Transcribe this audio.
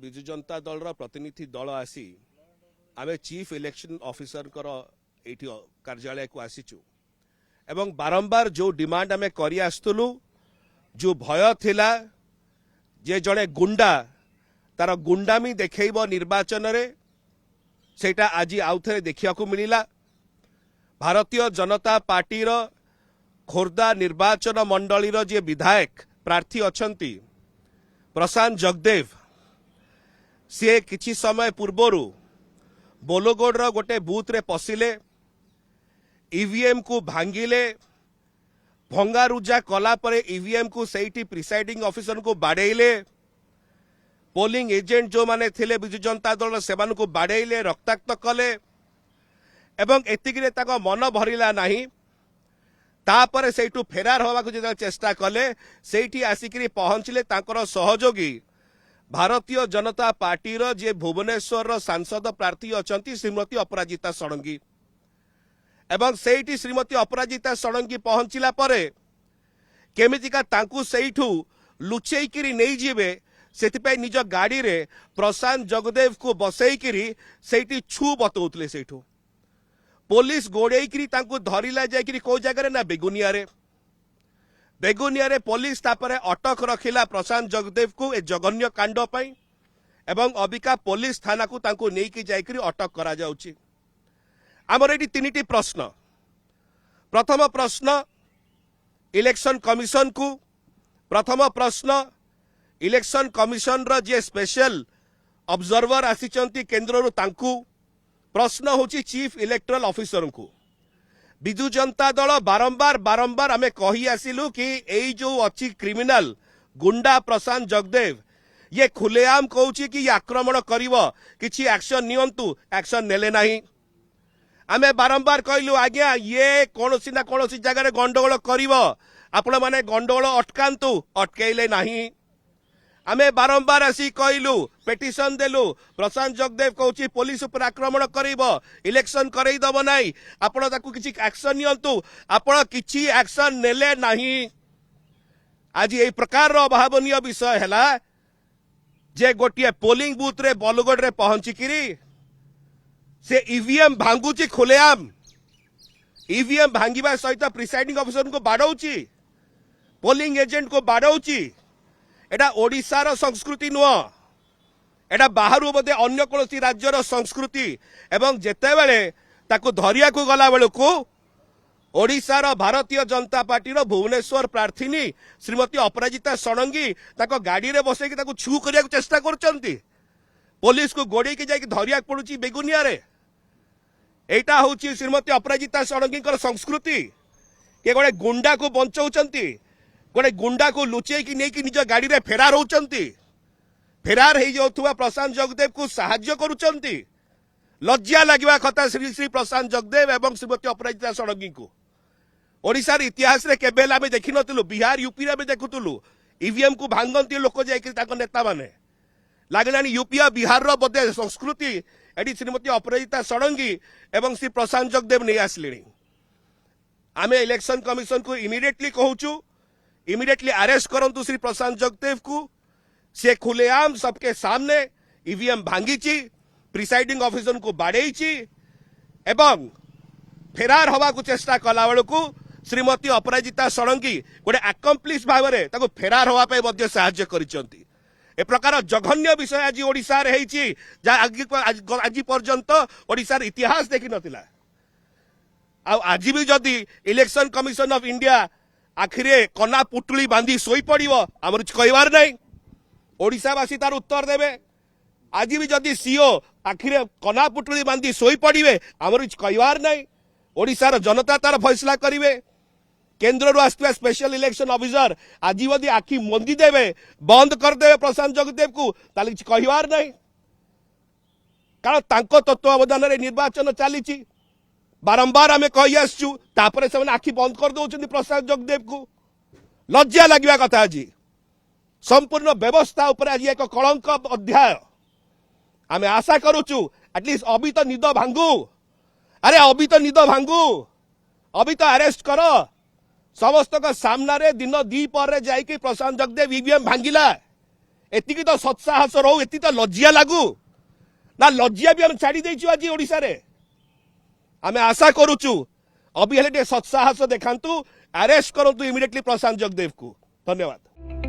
विजु जनता दल प्रतिनिधि दल आसी आम चीफ इलेक्शन ऑफिसर कार्यालय को आसीचु एवं बारंबार जो डिमांड आम करूँ जो भय थिला जे जड़े गुंडा तार गुंडामी देखब निर्वाचन रे सेटा आज आउ थे देखा मिलला। भारतीय जनता पार्टी खोर्धा निर्वाचन मंडली जे विधायक प्रार्थी अच्छंती प्रशांत जगदेव सी किछि समय पूर्वर बोलोगोड गोटे बूथ रे पशिले ईवीएम को भांगिले भंगारुजा कला परे ईवीएम को सेठी प्रिसाइडिंग ऑफिसर को बाड़ेले पोलिंग एजेंट जो माने थिले बिजु जनता दल सेमान को बाड़ेले रक्ताक्त कले एवं एतिकिरे ताको मन भरिला नाही। तापर सेठू फेरार होवा को जे चेष्टा कले सेठी आसिकरी पहुंचले तांकर सहयोगी भारतीय जनता पार्टी जे भुवनेश्वर सांसद प्रार्थी अछंती श्रीमती अपराजिता षडंगी एवं सेठी श्रीमती अपराजिता षडंगी पहुंचला परे केमितिका तांकू सेठू लुचेइकिरी नहीं जीवे सेतिपय निज गाड़ी रे प्रशांत जगदेव को बसैकिरी सेठी छु बतौतले सेठू पुलिस गोड़ेइकिरी तांकू धरिला जाइकिरी को जगह ना बेगुनिया रे पुलिस तापरे अटक रखिला प्रशांत जगदेव को ए जघन्य कांड पई एवं अबिका पुलिस थाना को तांकू नेकी जाइकिरी अटक करा जाउची। आमर एटी तीनिटी प्रश्न। प्रथम प्रश्न इलेक्शन कमिशन को, प्रथम प्रश्न इलेक्शन कमिशन रो जे स्पेशल ऑब्जर्वर आसीचंती केंद्र रो तांकू, प्रश्न होची चीफ इलेक्टोरल ऑफिसर को। बिजु जनता दल बारंबार बारंबार आमे कही आसिलु कि एई जो अच्छी क्रिमिनल गुंडा प्रशांत जगदेव ये खुलेआम कहूची कि आक्रमण करिवो किछि एक्शन नियंतु, एक्शन नेले नाही। आमे बारंबार कहलु आज्ञा ये कोनोसी ना कोनोसी जगह गंडगोल करिवो आपण माने गंडगोल अटकांतु, अटकेले नाही। आमे बारंबार आसी कहलु पेटिशन देलु प्रशांत जगदेव कहूची पुलिस उपर आक्रमण करिवो, इलेक्शन करई दबो नाही, आपण ताकू किछि एक्शन नियंतु, आपण किछि एक्शन नेले नाही। आज एई प्रकार रो अभावनीय विषय हैला जे गोटिए पोलिंग बूथ रे बोलगोड रे पहुंची किरी से ईवीएम भांगुची खुलेआम, ईवीएम भांगिबा सहित प्रिसाइडिंग ऑफिसर को बाड़ौची, पोलिंग एजेंट को बाड़ौची। एटा ओडिशार संस्कृति नुह, एटा बाहरु बोधे अन्य कोनोसी राज्यर संस्कृति एवं जेतेबेले ताकू धरिया को गला बेलू ओडिशार भारतीय जनता पार्टी भुवनेश्वर प्रार्थीनी श्रीमती अपराजिता षडंगी ताको गाड़ी रे बसैकी ताकू छु करिया चेष्टा करचंती, पुलिस को गोड़े की जाके धरिया पड़ुची बेगुनिया रे। एटा होची श्रीमती अपराजिता षडंगी संस्कृति के गोटे गुंडा को बंचौचंती, गोटे गुंडा को लुचेई की नहीं कि निज गाड़ी रे फेरार होचंती, फेरार हो जाउथुवा प्रशांत जगदेव को सहाय्य करूचंती। लज्जा लगिवा कथा श्री श्री प्रशांत जगदेव एवं श्रीमती अपराजिता षडंगी को। ओडिशार इतिहास रे केबेल आमे देखि नथिलु, बिहार यूपी रे देखुतुलु ईवीएम को भांगंती लोक जाइकि ताको नेता माने लागलानी यूपी बिहार रो बोधे संस्कृति एडी श्रीमती अपराजिता षडंगी एवं श्री प्रशांत जगदेव नहीं आसले। आमे इलेक्शन कमिशन को इमिडिएटली कहूचु इमिडिएटली अरेस्ट करंतु श्री प्रशांत जगदेव को। से खुलेआम सबके सामने ईवीएम भांगीची, प्रिसाइडिंग ऑफिसर को बाड़ेईची एवं फेरार हवा को चेष्टा कला बेलू श्रीमती अपराजिता षडंगी गोटे अकम्प्लिश भाव में ताको फेरार हवा पे मध्य सहाय्य करिसंती। ए प्रकार जघन्य विषय आज ओडिशा रे हेची जा आज पर्यंत ओडिशार इतिहास देखि नथिला। आज भी जदि इलेक्शन कमिशन ऑफ इंडिया आखिरे कना पुटुली बांधी सोई पड़िवो आमर कहबार नहीं, ओडिशावासी तार उत्तर देवे। आज भी जदि सीओ आखिरे कना पुटुली बांधी सोई पड़िवे आमर कहबार नहीं, ओडिशार जनता तार फैसला करिवे। केंद्र रु आसुवा स्पेशल इलेक्शन ऑफिसर आज यदि आखि मंदी देवे बंद करदेवे प्रशांत जगदेव को ताले किछि कहबार नहीं, कारण तांको तत्वावधान रे निर्वाचन चलीची। बारंबार आमे कहि आसछु तापरे से आखि बंद कर दउछन्ती प्रशांत जगदेव को। लज्जा लगिवा कथा आज संपूर्ण व्यवस्था ऊपर आज एक कलंक अध्याय। आमे आशा करूछु एटलिस्ट अभी तो निद भांगू, अरे अभी तो निद भांगू, अभी तो अरेस्ट करो समस्त सामना रे दिन दी पर जाइकी प्रशांत जगदेव ईवीएम भांगिला एतिकी तो सत्साहस रो एति तो लज्जिया लागू ना लज्जिया भी हम छाड़ी देइछु आज ओडिसा रे आमे आशा करूचु अभी हेले सत्साहस देखांतु अरेस्ट करंतु इमिडिएटली प्रशांत जगदेव को धन्यवाद।